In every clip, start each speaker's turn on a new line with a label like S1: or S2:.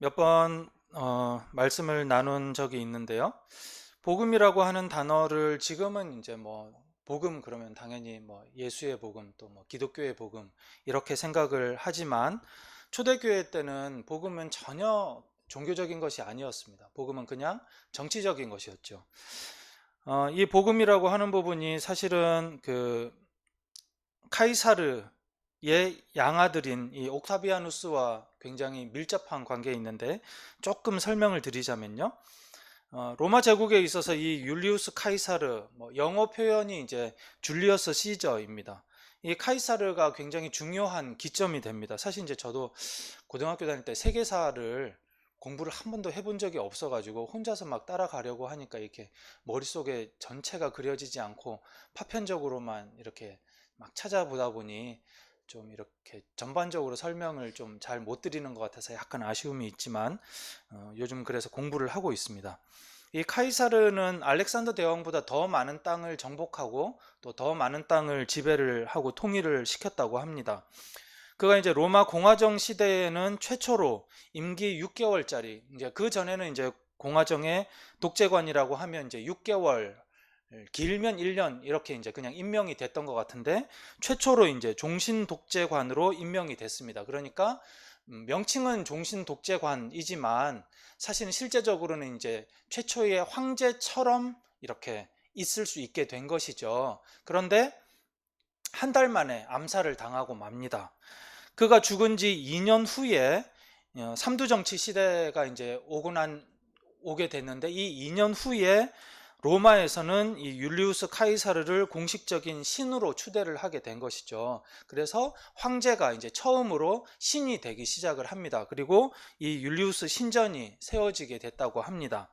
S1: 몇 번 말씀을 나눈 적이 있는데요. 복음이라고 하는 단어를 지금은 이제 뭐 복음 그러면 당연히 뭐 예수의 복음 또 뭐 기독교의 복음 이렇게 생각을 하지만 초대교회 때는 복음은 전혀 종교적인 것이 아니었습니다. 복음은 그냥 정치적인 것이었죠. 이 복음이라고 하는 부분이 사실은 그 카이사르의 양아들인 이 옥타비아누스와 굉장히 밀접한 관계에 있는데 조금 설명을 드리자면요. 로마 제국에 있어서 이 율리우스 카이사르, 영어 표현이 이제 줄리어스 시저입니다. 이 카이사르가 굉장히 중요한 기점이 됩니다. 사실 이제 저도 고등학교 다닐 때 세계사를 공부를 한 번도 해본 적이 없어가지고 혼자서 막 따라가려고 하니까 이렇게 머릿속에 전체가 그려지지 않고 파편적으로만 이렇게 막 찾아보다 보니 좀 이렇게 전반적으로 설명을 좀 잘 못 드리는 것 같아서 약간 아쉬움이 있지만 요즘 그래서 공부를 하고 있습니다. 이 카이사르는 알렉산더 대왕보다 더 많은 땅을 정복하고 또 더 많은 땅을 지배를 하고 통일을 시켰다고 합니다. 그가 이제 로마 공화정 시대에는 최초로 임기 6개월짜리, 이제 그 전에는 이제 공화정의 독재관이라고 하면 이제 6개월, 길면 1년 이렇게 이제 그냥 임명이 됐던 것 같은데 최초로 이제 종신 독재관으로 임명이 됐습니다. 그러니까 명칭은 종신 독재관이지만 사실은 실제적으로는 이제 최초의 황제처럼 이렇게 있을 수 있게 된 것이죠. 그런데 한 달 만에 암살을 당하고 맙니다. 그가 죽은 지 2년 후에 삼두정치 시대가 이제 오게 됐는데 이 2년 후에 로마에서는 이 율리우스 카이사르를 공식적인 신으로 추대를 하게 된 것이죠. 그래서 황제가 이제 처음으로 신이 되기 시작을 합니다. 그리고 이 율리우스 신전이 세워지게 됐다고 합니다.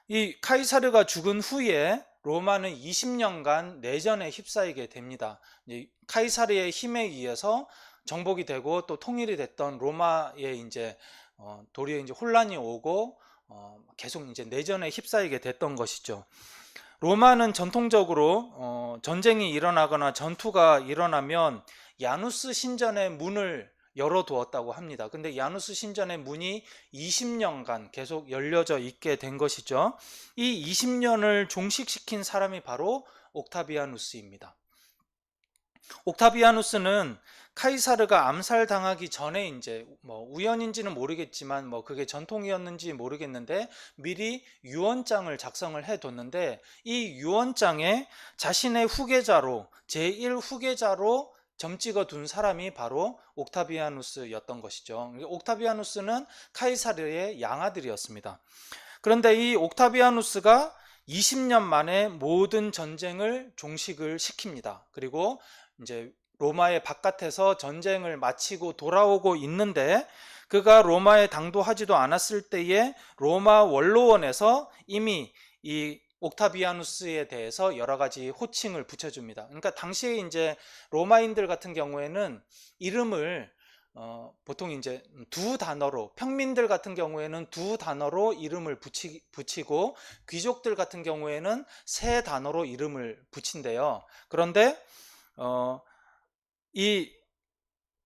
S1: 이 카이사르가 죽은 후에 로마는 20년간 내전에 휩싸이게 됩니다. 카이사르의 힘에 의해서 정복이 되고 또 통일이 됐던 로마에 이제 도리어 이제 혼란이 오고 계속 이제 내전에 휩싸이게 됐던 것이죠. 로마는 전통적으로 전쟁이 일어나거나 전투가 일어나면 야누스 신전의 문을 열어두었다고 합니다. 근데 야누스 신전의 문이 20년간 계속 열려져 있게 된 것이죠. 이 20년을 종식시킨 사람이 바로 옥타비아누스입니다. 옥타비아누스는 카이사르가 암살당하기 전에 이제 뭐 우연인지는 모르겠지만 뭐 그게 전통이었는지 모르겠는데 미리 유언장을 작성을 해뒀는데 이 유언장에 자신의 후계자로 제1 후계자로 점 찍어둔 사람이 바로 옥타비아누스였던 것이죠. 옥타비아누스는 카이사르의 양아들이었습니다. 그런데 이 옥타비아누스가 20년 만에 모든 전쟁을 종식을 시킵니다. 그리고 이제 로마의 바깥에서 전쟁을 마치고 돌아오고 있는데 그가 로마에 당도하지도 않았을 때에 로마 원로원에서 이미 이 옥타비아누스에 대해서 여러 가지 호칭을 붙여줍니다. 그러니까 당시에 이제 로마인들 같은 경우에는 이름을 보통 이제 두 단어로, 평민들 같은 경우에는 두 단어로 이름을 붙이고 귀족들 같은 경우에는 세 단어로 이름을 붙인대요. 그런데 이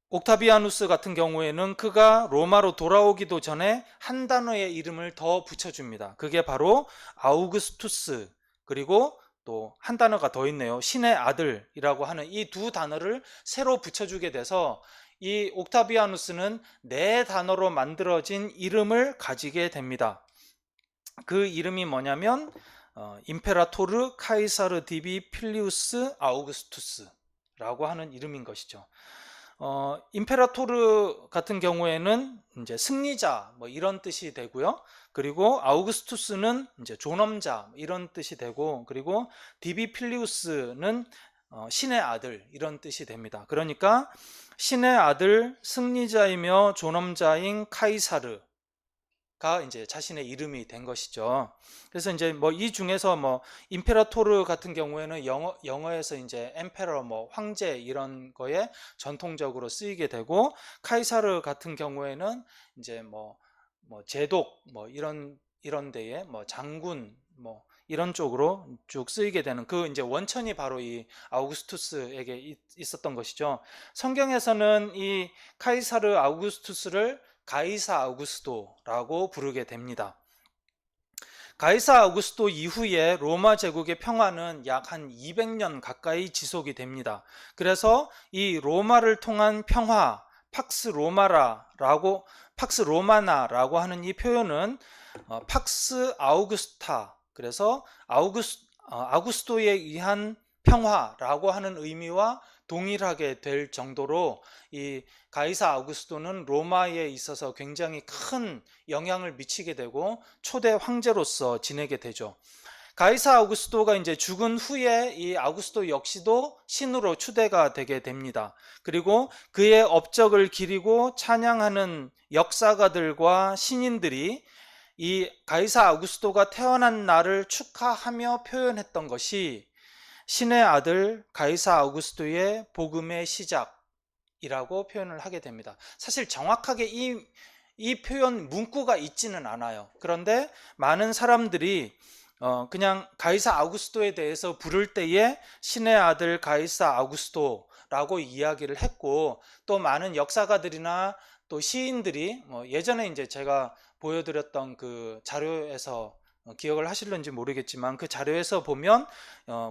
S1: 옥타비아누스 같은 경우에는 그가 로마로 돌아오기도 전에 한 단어의 이름을 더 붙여줍니다. 그게 바로 아우구스투스, 그리고 또 한 단어가 더 있네요. 신의 아들이라고 하는 이 두 단어를 새로 붙여주게 돼서 이 옥타비아누스는 네 단어로 만들어진 이름을 가지게 됩니다. 그 이름이 뭐냐면 임페라토르 카이사르 디비 필리우스 아우구스투스라고 하는 이름인 것이죠. 임페라토르 같은 경우에는 이제 승리자 뭐 이런 뜻이 되고요. 그리고 아우구스투스는 이제 존엄자 이런 뜻이 되고, 그리고 디비 필리우스는 신의 아들 이런 뜻이 됩니다. 그러니까 신의 아들, 승리자이며 존엄자인 카이사르가 이제 자신의 이름이 된 것이죠. 그래서 이제 뭐 이 중에서 뭐 임페라토르 같은 경우에는 영어에서 이제 엠페러 뭐 황제 이런 거에 전통적으로 쓰이게 되고, 카이사르 같은 경우에는 이제 뭐 제독 뭐 이런 데에 뭐 장군 뭐 이런 쪽으로 쭉 쓰이게 되는 그 이제 원천이 바로 이 아우구스투스에게 있었던 것이죠. 성경에서는 이 카이사르 아우구스투스를 가이사 아우구스도라고 부르게 됩니다. 가이사 아우구스도 이후에 로마 제국의 평화는 약 한 200년 가까이 지속이 됩니다. 그래서 이 로마를 통한 평화, 팍스 로마나라고 하는 이 표현은 팍스 아우구스타, 그래서 아우구스도에 의한 평화라고 하는 의미와 동일하게 될 정도로 이 가이사 아우구스도는 로마에 있어서 굉장히 큰 영향을 미치게 되고 초대 황제로서 지내게 되죠. 가이사 아우구스도가 이제 죽은 후에 이 아우구스도 역시도 신으로 추대가 되게 됩니다. 그리고 그의 업적을 기리고 찬양하는 역사가들과 신인들이 이 가이사 아우구스도가 태어난 날을 축하하며 표현했던 것이 신의 아들 가이사 아우구스도의 복음의 시작이라고 표현을 하게 됩니다. 사실 정확하게 이 표현 문구가 있지는 않아요. 그런데 많은 사람들이 그냥 가이사 아우구스도에 대해서 부를 때에 신의 아들 가이사 아우구스도라고 이야기를 했고, 또 많은 역사가들이나 또 시인들이 예전에 이제 제가 보여드렸던 그 자료에서 기억을 하실는지 모르겠지만 그 자료에서 보면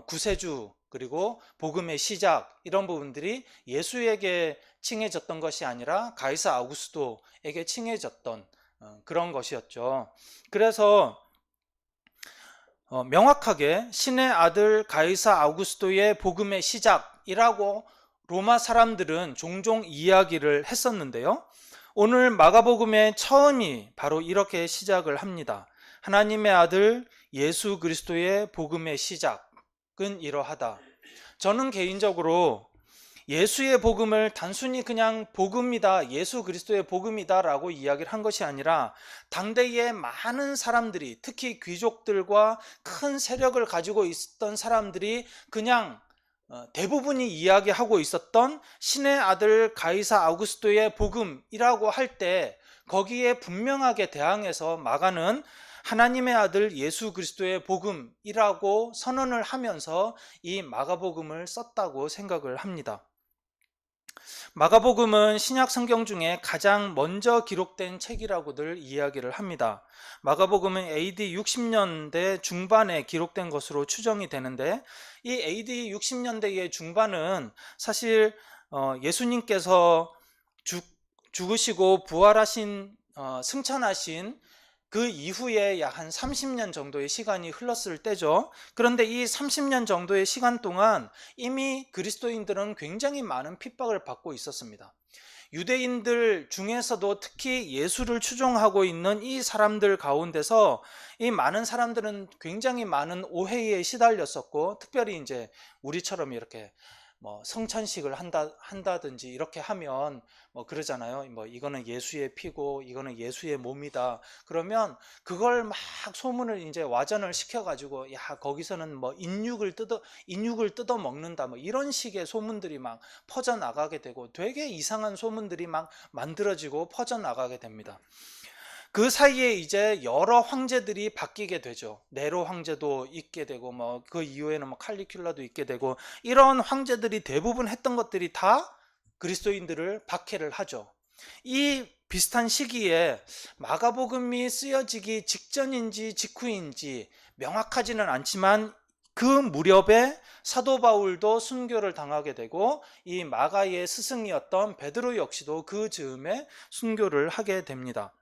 S1: 구세주 그리고 복음의 시작 이런 부분들이 예수에게 칭해졌던 것이 아니라 가이사 아우구스도에게 칭해졌던 그런 것이었죠. 그래서 명확하게 신의 아들 가이사 아우구스도의 복음의 시작이라고 로마 사람들은 종종 이야기를 했었는데요. 오늘 마가복음의 처음이 바로 이렇게 시작을 합니다. 하나님의 아들 예수 그리스도의 복음의 시작은 이러하다. 저는 개인적으로 예수의 복음을 단순히 그냥 복음이다, 예수 그리스도의 복음이다 라고 이야기를 한 것이 아니라 당대의 많은 사람들이, 특히 귀족들과 큰 세력을 가지고 있었던 사람들이 그냥 대부분이 이야기하고 있었던 신의 아들 가이사 아우구스도의 복음이라고 할 때 거기에 분명하게 대항해서 마가는 하나님의 아들 예수 그리스도의 복음이라고 선언을 하면서 이 마가복음을 썼다고 생각을 합니다. 마가복음은 신약 성경 중에 가장 먼저 기록된 책이라고들 이야기를 합니다. 마가복음은 AD 60년대 중반에 기록된 것으로 추정이 되는데, 이 AD 60년대의 중반은 사실 예수님께서 죽으시고 부활하신 승천하신 그 이후에 약 한 30년 정도의 시간이 흘렀을 때죠. 그런데 이 30년 정도의 시간 동안 이미 그리스도인들은 굉장히 많은 핍박을 받고 있었습니다. 유대인들 중에서도 특히 예수를 추종하고 있는 이 사람들 가운데서 이 많은 사람들은 굉장히 많은 오해에 시달렸었고, 특별히 이제 우리처럼 이렇게 성찬식을 한다든지 이렇게 하면 그러잖아요. 이거는 예수의 피고 이거는 예수의 몸이다. 그러면 그걸 막 소문을 이제 와전을 시켜가지고, 야, 거기서는 인육을 뜯어 먹는다. 이런 식의 소문들이 막 퍼져 나가게 되고, 되게 이상한 소문들이 막 만들어지고 퍼져 나가게 됩니다. 그 사이에 이제 여러 황제들이 바뀌게 되죠. 네로 황제도 있게 되고, 그 이후에는 칼리큘라도 있게 되고, 이런 황제들이 대부분 했던 것들이 다 그리스도인들을 박해를 하죠. 이 비슷한 시기에 마가복음이 쓰여지기 직전인지 직후인지 명확하지는 않지만 그 무렵에 사도 바울도 순교를 당하게 되고, 이 마가의 스승이었던 베드로 역시도 그 즈음에 순교를 하게 됩니다.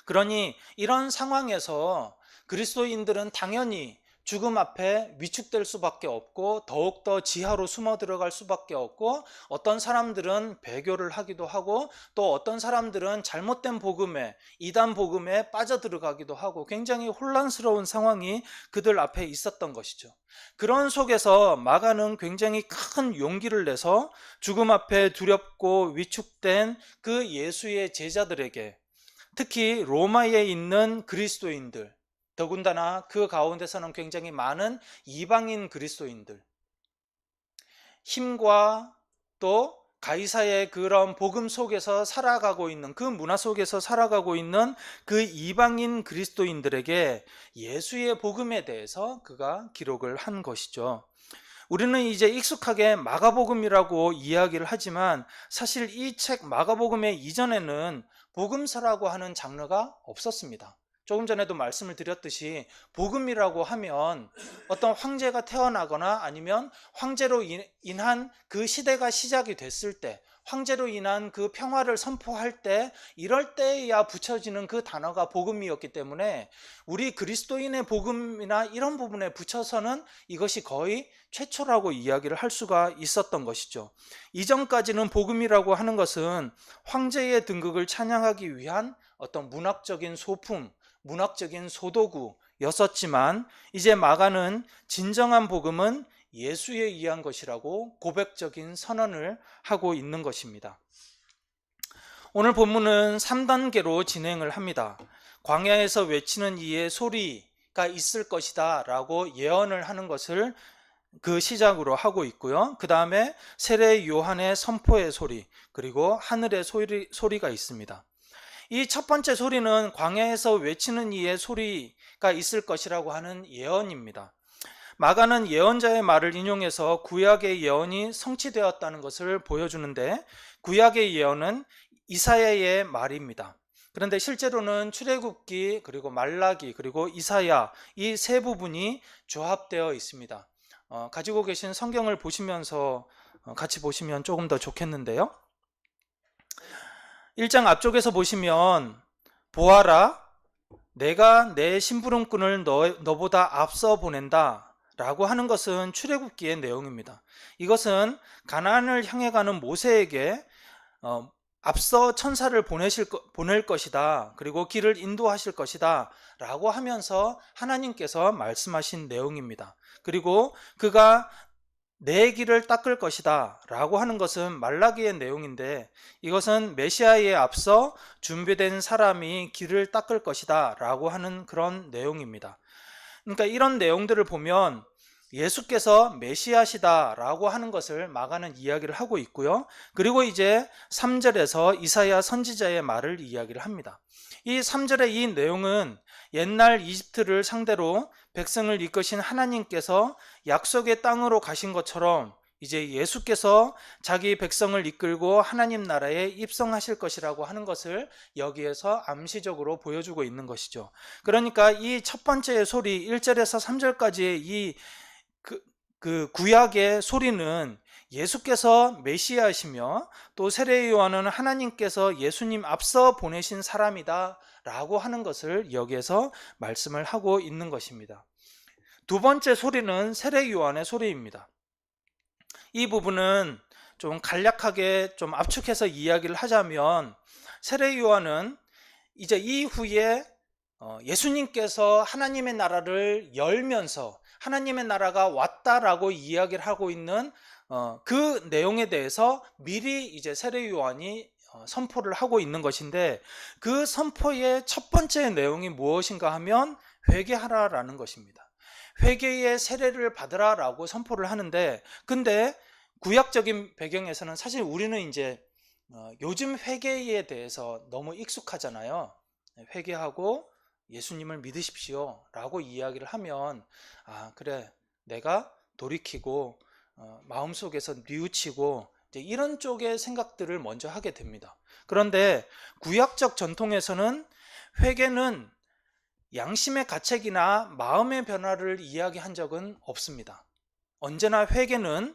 S1: 그러니 이런 상황에서 그리스도인들은 당연히 죽음 앞에 위축될 수밖에 없고, 더욱더 지하로 숨어 들어갈 수밖에 없고, 어떤 사람들은 배교를 하기도 하고, 또 어떤 사람들은 잘못된 복음에, 이단 복음에 빠져들어가기도 하고, 굉장히 혼란스러운 상황이 그들 앞에 있었던 것이죠. 그런 속에서 마가는 굉장히 큰 용기를 내서 죽음 앞에 두렵고 위축된 그 예수의 제자들에게, 특히 로마에 있는 그리스도인들, 더군다나 그 가운데서는 굉장히 많은 이방인 그리스도인들, 힘과 또 가이사의 그런 복음 속에서 살아가고 있는, 그 문화 속에서 살아가고 있는 그 이방인 그리스도인들에게 예수의 복음에 대해서 그가 기록을 한 것이죠. 우리는 이제 익숙하게 마가복음이라고 이야기를 하지만 사실 이 책 마가복음의 이전에는 복음서라고 하는 장르가 없었습니다. 조금 전에도 말씀을 드렸듯이 복음이라고 하면 어떤 황제가 태어나거나 아니면 황제로 인한 그 시대가 시작이 됐을 때, 황제로 인한 그 평화를 선포할 때, 이럴 때야 붙여지는 그 단어가 복음이었기 때문에 우리 그리스도인의 복음이나 이런 부분에 붙여서는 이것이 거의 최초라고 이야기를 할 수가 있었던 것이죠. 이전까지는 복음이라고 하는 것은 황제의 등극을 찬양하기 위한 어떤 문학적인 소품, 문학적인 소도구였었지만 이제 마가는 진정한 복음은 예수에 의한 것이라고 고백적인 선언을 하고 있는 것입니다. 오늘 본문은 3단계로 진행을 합니다. 광야에서 외치는 이의 소리가 있을 것이다 라고 예언을 하는 것을 그 시작으로 하고 있고요. 그 다음에 세례 요한의 선포의 소리, 그리고 하늘의 소리가 있습니다. 이 첫 번째 소리는 광야에서 외치는 이의 소리가 있을 것이라고 하는 예언입니다. 마가는 예언자의 말을 인용해서 구약의 예언이 성취되었다는 것을 보여주는데, 구약의 예언은 이사야의 말입니다. 그런데 실제로는 출애굽기, 그리고 말라기, 그리고 이사야, 이 세 부분이 조합되어 있습니다. 가지고 계신 성경을 보시면서 같이 보시면 조금 더 좋겠는데요. 1장 앞쪽에서 보시면 보아라, 내가 내 심부름꾼을 너보다 앞서 보낸다 라고 하는 것은 출애굽기의 내용입니다. 이것은 가나안을 향해 가는 모세에게 앞서 천사를 보낼 것이다, 그리고 길을 인도하실 것이다 라고 하면서 하나님께서 말씀하신 내용입니다. 그리고 그가 내 길을 닦을 것이다 라고 하는 것은 말라기의 내용인데, 이것은 메시아에 앞서 준비된 사람이 길을 닦을 것이다 라고 하는 그런 내용입니다. 그러니까 이런 내용들을 보면 예수께서 메시아시다 라고 하는 것을 마가는 이야기를 하고 있고요. 그리고 이제 3절에서 이사야 선지자의 말을 이야기를 합니다. 이 3절의 이 내용은 옛날 이집트를 상대로 백성을 이끄신 하나님께서 약속의 땅으로 가신 것처럼 이제 예수께서 자기 백성을 이끌고 하나님 나라에 입성하실 것이라고 하는 것을 여기에서 암시적으로 보여주고 있는 것이죠. 그러니까 이 첫 번째 소리 1절에서 3절까지의 이 구약의 소리는 예수께서 메시아이시며, 또 세례 요한은 하나님께서 예수님 앞서 보내신 사람이다 라고 하는 것을 여기에서 말씀을 하고 있는 것입니다. 두 번째 소리는 세례 요한의 소리입니다. 이 부분은 좀 간략하게 좀 압축해서 이야기를 하자면, 세례 요한은 이제 이후에 예수님께서 하나님의 나라를 열면서 하나님의 나라가 왔다라고 이야기를 하고 있는 그 내용에 대해서 미리 이제 세례 요한이 선포를 하고 있는 것인데, 그 선포의 첫 번째 내용이 무엇인가 하면 회개하라라는 것입니다. 회개의 세례를 받으라라고 선포를 하는데, 근데 구약적인 배경에서는 사실 우리는 이제 요즘 회개에 대해서 너무 익숙하잖아요. 회개하고 예수님을 믿으십시오 라고 이야기를 하면, 아 그래, 내가 돌이키고 마음속에서 뉘우치고 이제 이런 쪽의 생각들을 먼저 하게 됩니다. 그런데 구약적 전통에서는 회개는 양심의 가책이나 마음의 변화를 이야기한 적은 없습니다. 언제나 회개는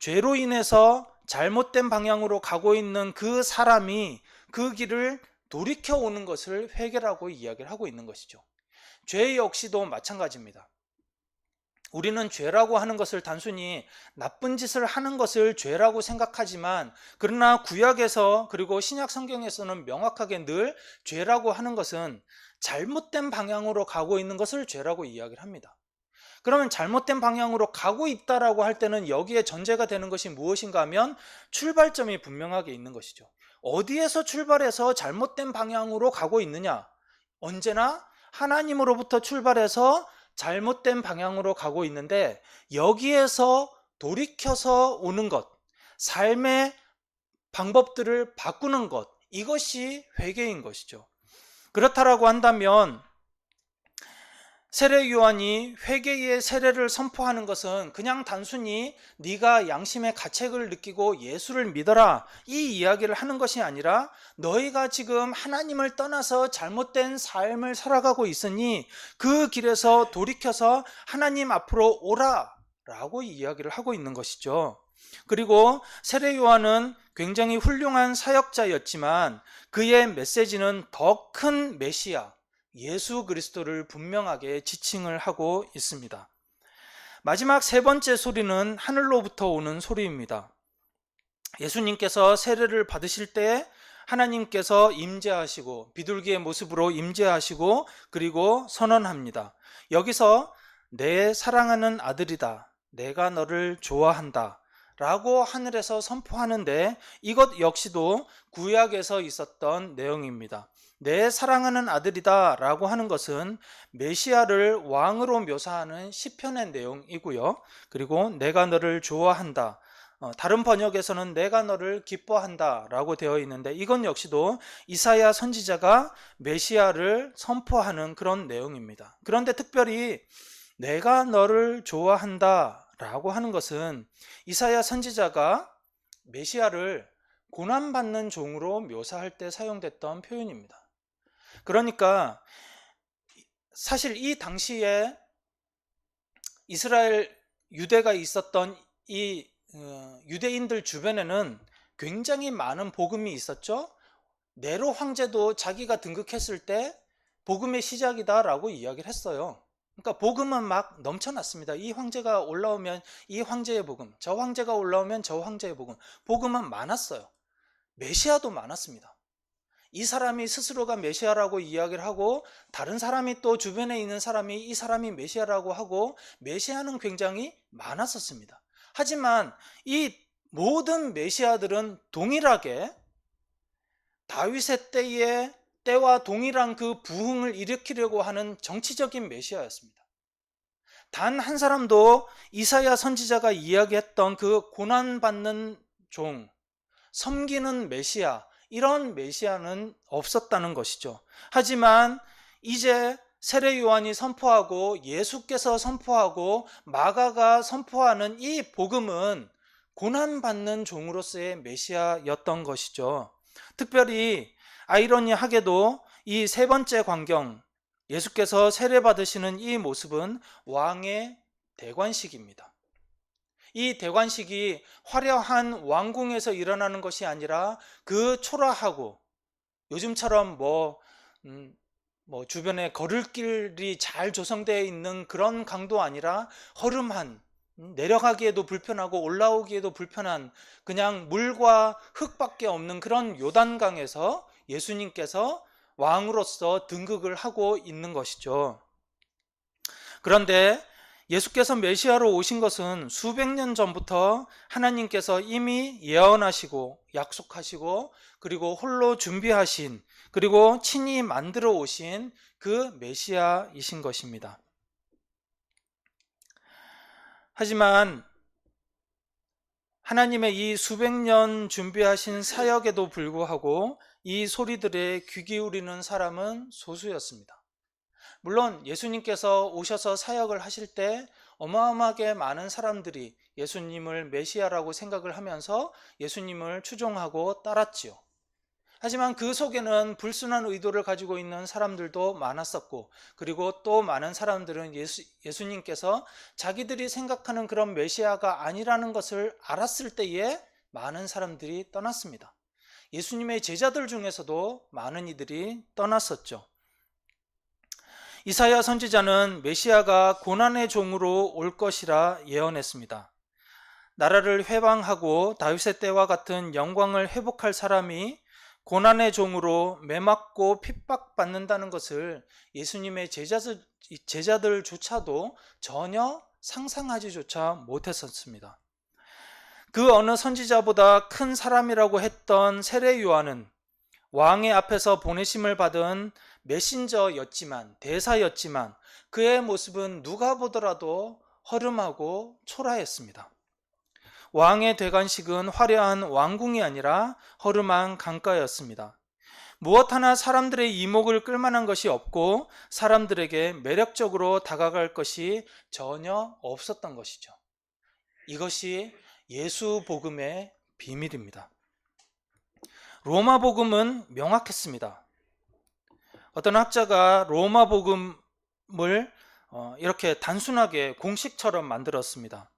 S1: 죄로 인해서 잘못된 방향으로 가고 있는 그 사람이 그 길을 돌이켜 오는 것을 회개라고 이야기를 하고 있는 것이죠. 죄 역시도 마찬가지입니다. 우리는 죄라고 하는 것을 단순히 나쁜 짓을 하는 것을 죄라고 생각하지만, 그러나 구약에서 그리고 신약 성경에서는 명확하게 늘 죄라고 하는 것은 잘못된 방향으로 가고 있는 것을 죄라고 이야기를 합니다. 그러면 잘못된 방향으로 가고 있다라고 할 때는 여기에 전제가 되는 것이 무엇인가 하면 출발점이 분명하게 있는 것이죠. 어디에서 출발해서 잘못된 방향으로 가고 있느냐? 언제나 하나님으로부터 출발해서 잘못된 방향으로 가고 있는데, 여기에서 돌이켜서 오는 것, 삶의 방법들을 바꾸는 것, 이것이 회개인 것이죠. 그렇다라고 한다면 세례 요한이 회개의 세례를 선포하는 것은 그냥 단순히 네가 양심의 가책을 느끼고 예수를 믿어라 이 이야기를 하는 것이 아니라 너희가 지금 하나님을 떠나서 잘못된 삶을 살아가고 있으니 그 길에서 돌이켜서 하나님 앞으로 오라 라고 이야기를 하고 있는 것이죠. 그리고 세례 요한은 굉장히 훌륭한 사역자였지만 그의 메시지는 더 큰 메시아 예수 그리스도를 분명하게 지칭을 하고 있습니다. 마지막 세 번째 소리는 하늘로부터 오는 소리입니다. 예수님께서 세례를 받으실 때 하나님께서 임재하시고 비둘기의 모습으로 임재하시고 그리고 선언합니다. 여기서 내 사랑하는 아들이다. 내가 너를 좋아한다. 라고 하늘에서 선포하는데 이것 역시도 구약에서 있었던 내용입니다. 내 사랑하는 아들이다 라고 하는 것은 메시아를 왕으로 묘사하는 시편의 내용이고요. 그리고 내가 너를 좋아한다. 다른 번역에서는 내가 너를 기뻐한다 라고 되어 있는데 이건 역시도 이사야 선지자가 메시아를 선포하는 그런 내용입니다. 그런데 특별히 내가 너를 좋아한다 라고 하는 것은 이사야 선지자가 메시아를 고난받는 종으로 묘사할 때 사용됐던 표현입니다. 그러니까 사실 이 당시에 이스라엘 유대가 있었던 이 유대인들 주변에는 굉장히 많은 복음이 있었죠. 네로 황제도 자기가 등극했을 때 복음의 시작이다 라고 이야기를 했어요. 그러니까 복음은 막 넘쳐났습니다. 이 황제가 올라오면 이 황제의 복음, 저 황제가 올라오면 저 황제의 복음, 복음은 많았어요. 메시아도 많았습니다. 이 사람이 스스로가 메시아라고 이야기를 하고 다른 사람이 또 주변에 있는 사람이 이 사람이 메시아라고 하고 메시아는 굉장히 많았었습니다. 하지만 이 모든 메시아들은 동일하게 다윗의 때와 동일한 그 부흥을 일으키려고 하는 정치적인 메시아였습니다. 단 한 사람도 이사야 선지자가 이야기했던 그 고난받는 종, 섬기는 메시아, 이런 메시아는 없었다는 것이죠. 하지만 이제 세례 요한이 선포하고 예수께서 선포하고 마가가 선포하는 이 복음은 고난받는 종으로서의 메시아였던 것이죠. 특별히 아이러니하게도 이 세 번째 광경, 예수께서 세례 받으시는 이 모습은 왕의 대관식입니다. 이 대관식이 화려한 왕궁에서 일어나는 것이 아니라 그 초라하고 요즘처럼 주변에 걸을길이 잘 조성되어 있는 그런 강도 아니라 허름한, 내려가기에도 불편하고 올라오기에도 불편한 그냥 물과 흙밖에 없는 그런 요단강에서 예수님께서 왕으로서 등극을 하고 있는 것이죠. 그런데 예수께서 메시아로 오신 것은 수백 년 전부터 하나님께서 이미 예언하시고 약속하시고 그리고 홀로 준비하신 그리고 친히 만들어 오신 그 메시아이신 것입니다. 하지만 하나님의 이 수백 년 준비하신 사역에도 불구하고 이 소리들에 귀 기울이는 사람은 소수였습니다. 물론 예수님께서 오셔서 사역을 하실 때 어마어마하게 많은 사람들이 예수님을 메시아라고 생각을 하면서 예수님을 추종하고 따랐지요. 하지만 그 속에는 불순한 의도를 가지고 있는 사람들도 많았었고 그리고 또 많은 사람들은 예수님께서 자기들이 생각하는 그런 메시아가 아니라는 것을 알았을 때에 많은 사람들이 떠났습니다. 예수님의 제자들 중에서도 많은 이들이 떠났었죠. 이사야 선지자는 메시아가 고난의 종으로 올 것이라 예언했습니다. 나라를 회방하고 다윗의 때와 같은 영광을 회복할 사람이 고난의 종으로 매맞고 핍박받는다는 것을 예수님의 제자들조차도 전혀 상상하지조차 못했었습니다. 그 어느 선지자보다 큰 사람이라고 했던 세례 요한은 왕의 앞에서 보내심을 받은 메신저였지만 대사였지만 그의 모습은 누가 보더라도 허름하고 초라했습니다. 왕의 대관식은 화려한 왕궁이 아니라 허름한 강가였습니다. 무엇 하나 사람들의 이목을 끌만한 것이 없고 사람들에게 매력적으로 다가갈 것이 전혀 없었던 것이죠. 이것이 예수 복음의 비밀입니다. 로마 복음은 명확했습니다. 어떤 학자가 로마 복음을 이렇게 단순하게 공식처럼 만들었습니다.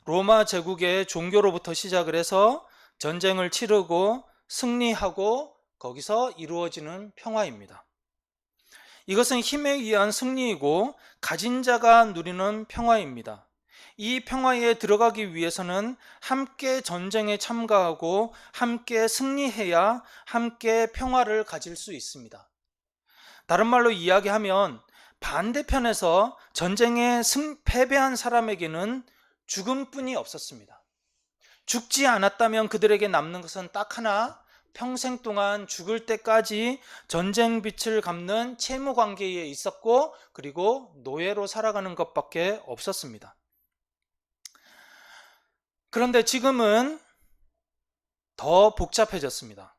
S1: 로마 제국의 종교로부터 시작을 해서 전쟁을 치르고 승리하고 거기서 이루어지는 평화입니다. 이것은 힘에 의한 승리이고 가진 자가 누리는 평화입니다. 이 평화에 들어가기 위해서는 함께 전쟁에 참가하고 함께 승리해야 함께 평화를 가질 수 있습니다. 다른 말로 이야기하면 반대편에서 전쟁에 패배한 사람에게는 죽음뿐이 없었습니다. 죽지 않았다면 그들에게 남는 것은 딱 하나, 평생 동안 죽을 때까지 전쟁 빚을 갚는 채무 관계에 있었고, 그리고 노예로 살아가는 것밖에 없었습니다. 그런데 지금은 더 복잡해졌습니다.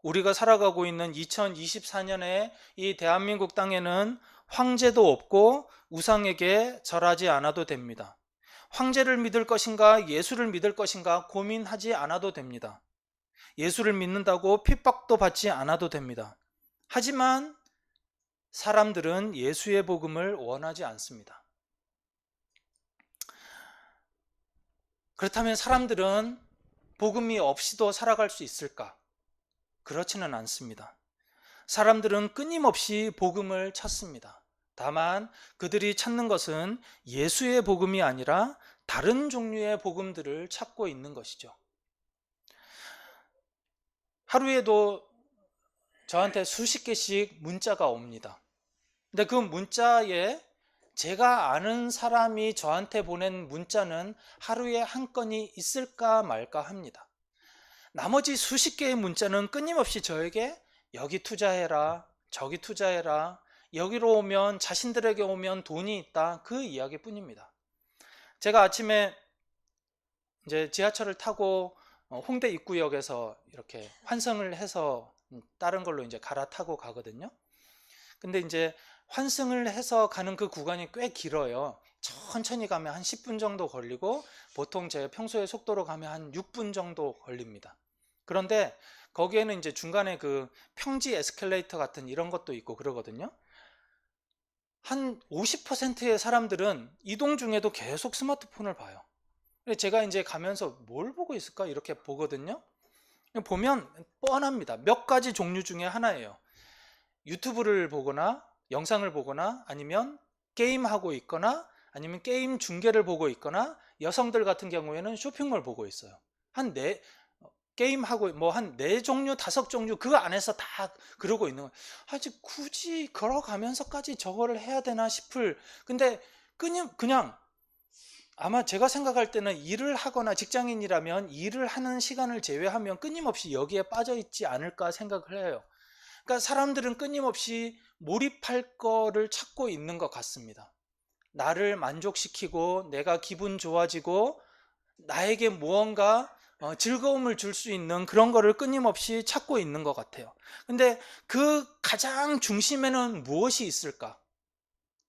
S1: 우리가 살아가고 있는 2024년에 이 대한민국 땅에는 황제도 없고 우상에게 절하지 않아도 됩니다. 황제를 믿을 것인가 예수를 믿을 것인가 고민하지 않아도 됩니다. 예수를 믿는다고 핍박도 받지 않아도 됩니다. 하지만 사람들은 예수의 복음을 원하지 않습니다. 그렇다면 사람들은 복음이 없이도 살아갈 수 있을까? 그렇지는 않습니다. 사람들은 끊임없이 복음을 찾습니다. 다만 그들이 찾는 것은 예수의 복음이 아니라 다른 종류의 복음들을 찾고 있는 것이죠. 하루에도 저한테 수십 개씩 문자가 옵니다. 근데 그 문자에 제가 아는 사람이 저한테 보낸 문자는 하루에 한 건이 있을까 말까 합니다. 나머지 수십 개의 문자는 끊임없이 저에게 여기 투자해라, 저기 투자해라, 여기로 오면 자신들에게 오면 돈이 있다, 그 이야기뿐입니다. 제가 아침에 이제 지하철을 타고 홍대 입구역에서 이렇게 환승을 해서 다른 걸로 이제 갈아타고 가거든요. 근데 이제 환승을 해서 가는 그 구간이 꽤 길어요. 천천히 가면 한 10분 정도 걸리고 보통 제가 평소에 속도로 가면 한 6분 정도 걸립니다. 그런데 거기에는 이제 중간에 그 평지 에스컬레이터 같은 이런 것도 있고 그러거든요. 한 50%의 사람들은 이동 중에도 계속 스마트폰을 봐요. 제가 이제 가면서 뭘 보고 있을까 이렇게 보거든요. 보면 뻔합니다. 몇 가지 종류 중에 하나예요. 유튜브를 보거나 영상을 보거나 아니면 게임하고 있거나 아니면 게임 중계를 보고 있거나 여성들 같은 경우에는 쇼핑몰 보고 있어요. 게임하고 뭐 한 4종류 5종류 그 안에서 다 그러고 있는 거예요. 아직 굳이 걸어가면서까지 저거를 해야 되나 싶을. 근데 그냥 아마 제가 생각할 때는 일을 하거나 직장인이라면 일을 하는 시간을 제외하면 끊임없이 여기에 빠져 있지 않을까 생각을 해요. 그러니까 사람들은 끊임없이 몰입할 거를 찾고 있는 것 같습니다. 나를 만족시키고 내가 기분 좋아지고 나에게 무언가 즐거움을 줄 수 있는 그런 거를 끊임없이 찾고 있는 것 같아요. 근데 그 가장 중심에는 무엇이 있을까?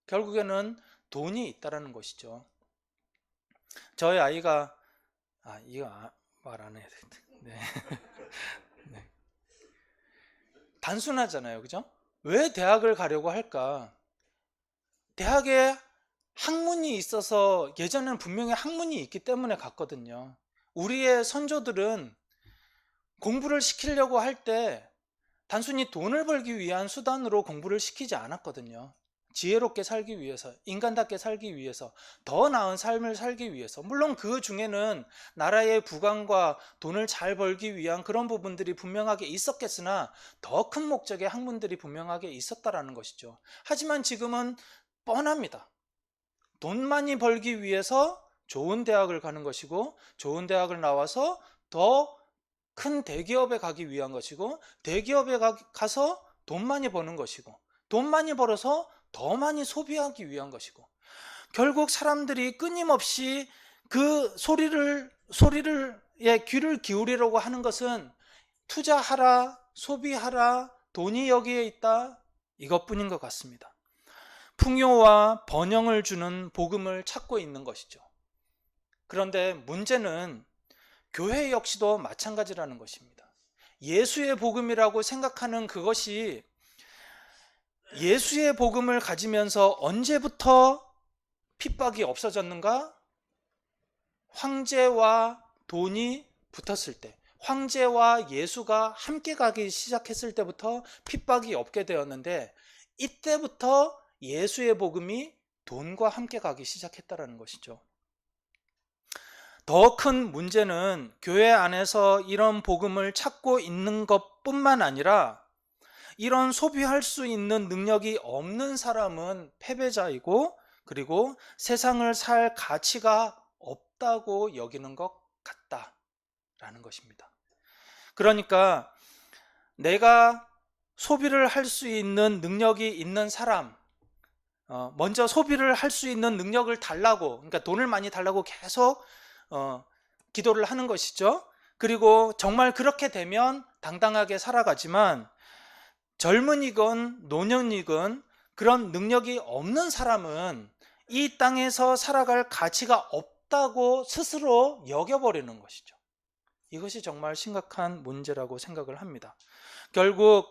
S1: 결국에는 돈이 있다라는 것이죠. 저희 아이가 이거 말 안 해야 되는데 네. 네. 단순하잖아요, 그죠? 왜 대학을 가려고 할까? 대학에 학문이 있어서 예전에는 분명히 학문이 있기 때문에 갔거든요. 우리의 선조들은 공부를 시키려고 할 때 단순히 돈을 벌기 위한 수단으로 공부를 시키지 않았거든요. 지혜롭게 살기 위해서, 인간답게 살기 위해서, 더 나은 삶을 살기 위해서. 물론 그 중에는 나라의 부강과 돈을 잘 벌기 위한 그런 부분들이 분명하게 있었겠으나 더 큰 목적의 학문들이 분명하게 있었다라는 것이죠. 하지만 지금은 뻔합니다. 돈 많이 벌기 위해서 좋은 대학을 가는 것이고 좋은 대학을 나와서 더 큰 대기업에 가기 위한 것이고 대기업에 가서 돈 많이 버는 것이고 돈 많이 벌어서 더 많이 소비하기 위한 것이고 결국 사람들이 끊임없이 그 소리를 귀를 기울이려고 하는 것은 투자하라, 소비하라, 돈이 여기에 있다, 이것뿐인 것 같습니다. 풍요와 번영을 주는 복음을 찾고 있는 것이죠. 그런데 문제는 교회 역시도 마찬가지라는 것입니다. 예수의 복음이라고 생각하는 그것이 예수의 복음을 가지면서 언제부터 핍박이 없어졌는가? 황제와 돈이 붙었을 때, 황제와 예수가 함께 가기 시작했을 때부터 핍박이 없게 되었는데, 이때부터 예수의 복음이 돈과 함께 가기 시작했다는 것이죠. 더 큰 문제는 교회 안에서 이런 복음을 찾고 있는 것뿐만 아니라 이런 소비할 수 있는 능력이 없는 사람은 패배자이고, 그리고 세상을 살 가치가 없다고 여기는 것 같다라는 것입니다. 그러니까 내가 소비를 할 수 있는 능력이 있는 사람, 먼저 소비를 할 수 있는 능력을 달라고, 그러니까 돈을 많이 달라고 계속 기도를 하는 것이죠. 그리고 정말 그렇게 되면 당당하게 살아가지만, 젊은이건 노년이건 그런 능력이 없는 사람은 이 땅에서 살아갈 가치가 없다고 스스로 여겨버리는 것이죠. 이것이 정말 심각한 문제라고 생각을 합니다. 결국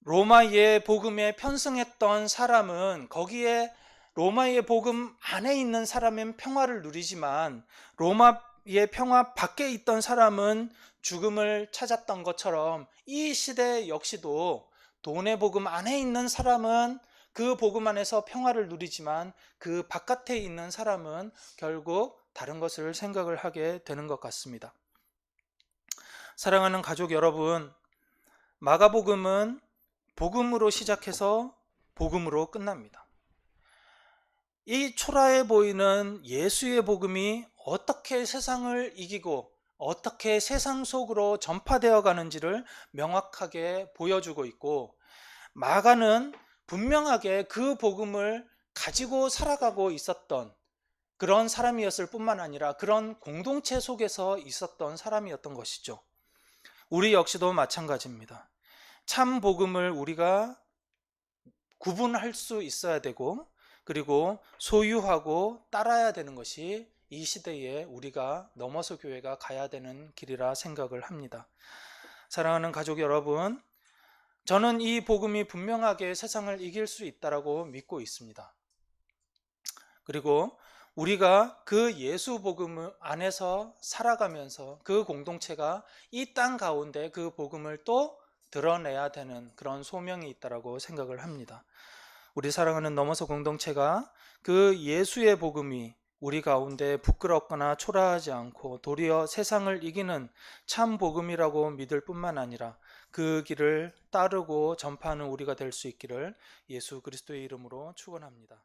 S1: 로마의 복음에 편승했던 사람은 거기에 로마의 복음 안에 있는 사람은 평화를 누리지만, 로마의 평화 밖에 있던 사람은 죽음을 찾았던 것처럼 이 시대 역시도 돈의 복음 안에 있는 사람은 그 복음 안에서 평화를 누리지만, 그 바깥에 있는 사람은 결국 다른 것을 생각을 하게 되는 것 같습니다. 사랑하는 가족 여러분, 마가복음은 복음으로 시작해서 복음으로 끝납니다. 이 초라해 보이는 예수의 복음이 어떻게 세상을 이기고 어떻게 세상 속으로 전파되어 가는지를 명확하게 보여주고 있고, 마가는 분명하게 그 복음을 가지고 살아가고 있었던 그런 사람이었을 뿐만 아니라 그런 공동체 속에서 있었던 사람이었던 것이죠. 우리 역시도 마찬가지입니다. 참 복음을 우리가 구분할 수 있어야 되고, 그리고 소유하고 따라야 되는 것이 이 시대에 우리가 넘어서 교회가 가야 되는 길이라 생각을 합니다. 사랑하는 가족 여러분, 저는 이 복음이 분명하게 세상을 이길 수 있다고 믿고 있습니다. 그리고 우리가 그 예수 복음 안에서 살아가면서 그 공동체가 이 땅 가운데 그 복음을 또 드러내야 되는 그런 소명이 있다고 생각을 합니다. 우리 사랑하는 넘어서 공동체가 그 예수의 복음이 우리 가운데 부끄럽거나 초라하지 않고 도리어 세상을 이기는 참 복음이라고 믿을 뿐만 아니라 그 길을 따르고 전파하는 우리가 될 수 있기를 예수 그리스도의 이름으로 축원합니다.